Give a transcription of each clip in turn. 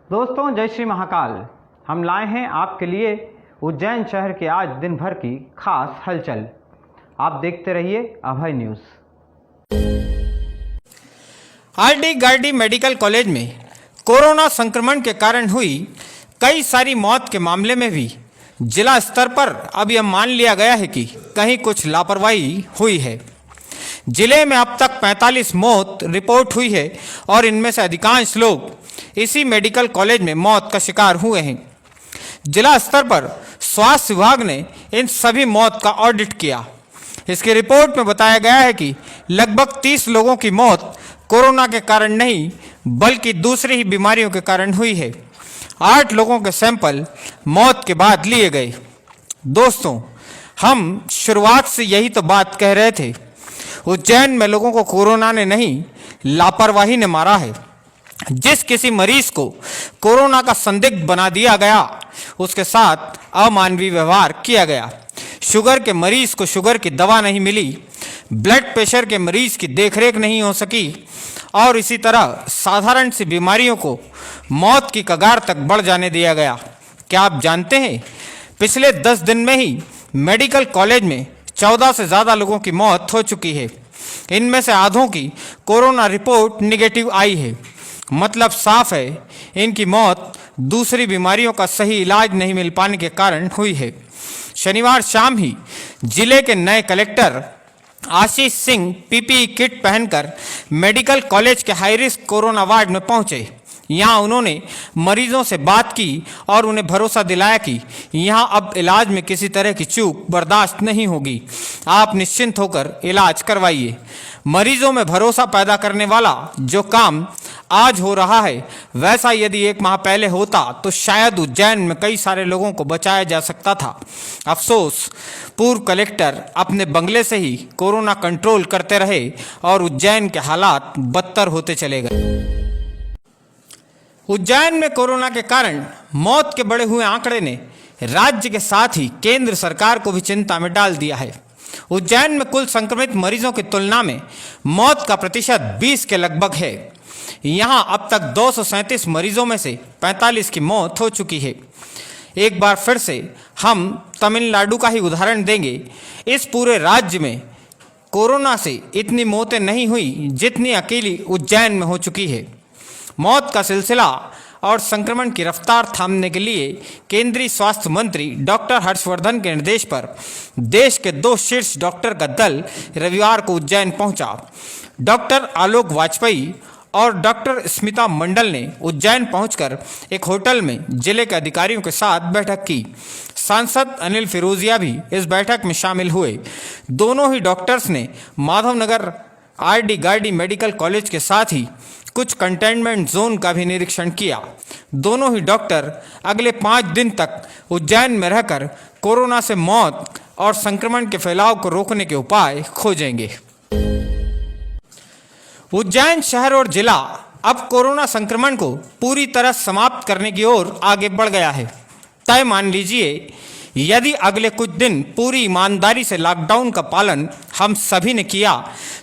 दोस्तों, जय श्री महाकाल। हम लाए हैं आपके लिए उज्जैन शहर के आज दिन भर की खास हलचल। आप देखते रहिए Abhay news. RD Gardi medical college में कोरोना संक्रमण के कारण हुई कई सारी मौत के मामले में भी जिला स्तर पर अब यह मान लिया गया है कि कहीं कुछ लापरवाही हुई है। जिले में अब तक 45 मौत रिपोर्ट हुई है और इनमें से अधिकांश लोग इसी मेडिकल कॉलेज में मौत का शिकार हुए हैं। जिला स्तर पर स्वास्थ्य विभाग ने इन सभी मौत का ऑडिट किया। इसकी रिपोर्ट में बताया गया है कि लगभग 30 लोगों की मौत कोरोना के कारण नहीं बल्कि दूसरी ही बीमारियों के कारण हुई है। 8 लोगों के सैंपल मौत के बाद लिए गए। दोस्तों, हम शुरुआत से यही तो बात कह रहे थे, उज्जैन में लोगों को कोरोना ने नहीं लापरवाही ने मारा है। जिस किसी मरीज को कोरोना का संदिग्ध बना दिया गया उसके साथ अमानवीय व्यवहार किया गया। शुगर के मरीज को शुगर की दवा नहीं मिली, ब्लड प्रेशर के मरीज की देखरेख नहीं हो सकी और इसी तरह साधारण सी बीमारियों को मौत की कगार तक बढ़ जाने दिया गया। क्या आप जानते हैं, पिछले 10 दिन में ही मेडिकल कॉलेज में 14 से ज़्यादा लोगों की मौत हो चुकी है। इनमें से आधों की कोरोना रिपोर्ट निगेटिव आई है। मतलब साफ है, इनकी मौत दूसरी बीमारियों का सही इलाज नहीं मिल पाने के कारण हुई है। शनिवार शाम ही जिले के नए collector Ashish Singh PPE kit पहनकर मेडिकल कॉलेज के हाई रिस्क कोरोना वार्ड में पहुंचे। यहाँ उन्होंने मरीजों से बात की और उन्हें भरोसा दिलाया कि यहाँ अब इलाज में किसी तरह की चूक बर्दाश्त नहीं होगी। आप निश्चिंत होकर इलाज करवाइए। मरीजों में भरोसा पैदा करने वाला जो काम आज हो रहा है, वैसा यदि 1 माह पहले होता तो शायद उज्जैन में कई सारे लोगों को बचाया जा सकता था। अफसोस, पूर्व कलेक्टर अपने बंगले से ही कोरोना कंट्रोल करते रहे और उज्जैन के हालात बदतर होते चले गए। उज्जैन में कोरोना के कारण मौत के बढ़े हुए आंकड़े ने राज्य के साथ ही केंद्र सरकार को भी चिंता में डाल दिया है। उज्जैन में कुल संक्रमित मरीजों की तुलना में मौत का प्रतिशत 20 के लगभग है। यहाँ अब तक 237 मरीजों में से 45 की मौत हो चुकी है। एक बार फिर से हम तमिलनाडु का ही उदाहरण देंगे। इस पूरे राज्य में कोरोना से इतनी मौतें नहीं हुई जितनी अकेली उज्जैन में हो चुकी है। मौत का सिलसिला और संक्रमण की रफ्तार थामने के लिए केंद्रीय स्वास्थ्य मंत्री डॉक्टर हर्षवर्धन के निर्देश पर देश के 2 शीर्ष डॉक्टर का दल रविवार को उज्जैन पहुंचा। डॉक्टर आलोक वाजपेयी और डॉक्टर स्मिता मंडल ने उज्जैन पहुंचकर एक होटल में जिले के अधिकारियों के साथ बैठक की। सांसद अनिल फिरोजिया भी इस बैठक में शामिल हुए। दोनों ही डॉक्टर्स ने Madhavnagar RD Gardi medical college के साथ ही कुछ कंटेनमेंट जोन का भी निरीक्षण किया। दोनों ही डॉक्टर अगले 5 दिन तक उज्जैन में रहकर कोरोना से मौत और संक्रमण के फैलाव को रोकने के उपाय खोजेंगे। उज्जैन शहर और जिला अब कोरोना संक्रमण को पूरी तरह समाप्त करने की ओर आगे बढ़ गया है। तय मान लीजिए, यदि अगले कुछ दिन पूरी ईमानदारी से लॉकडाउन का पालन हम सभी ने किया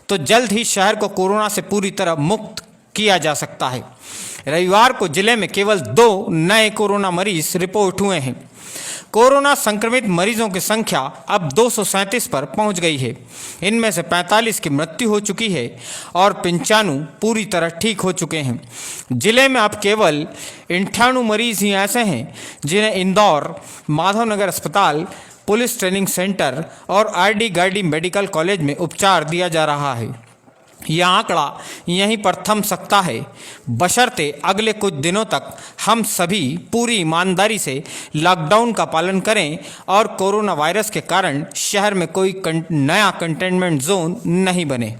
तो जल्द ही शहर को कोरोना से पूरी तरह मुक्त किया जा सकता है। रविवार को जिले में केवल 2 नए कोरोना मरीज रिपोर्ट हुए हैं। कोरोना संक्रमित मरीजों की संख्या अब 237 पर पहुंच गई है। इनमें से 45 की मृत्यु हो चुकी है और 95 पूरी तरह ठीक हो चुके हैं। जिले में अब केवल 98 मरीज ही ऐसे हैं जिन्हें इंदौर, माधवनगर अस्पताल, पुलिस ट्रेनिंग सेंटर और आरडी गार्डी मेडिकल कॉलेज में उपचार दिया जा रहा है। यह आंकड़ा यहीं पर थम सकता है, बशर्ते अगले कुछ दिनों तक हम सभी पूरी ईमानदारी से लॉकडाउन का पालन करें और कोरोना वायरस के कारण शहर में कोई नया कंटेनमेंट जोन नहीं बने।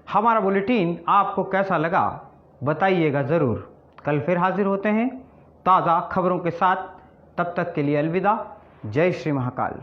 हमारा बुलेटिन आपको कैसा लगा बताइएगा ज़रूर। कल फिर हाजिर होते हैं ताज़ा खबरों के साथ। तब तक के लिए अलविदा। जय श्री महाकाल।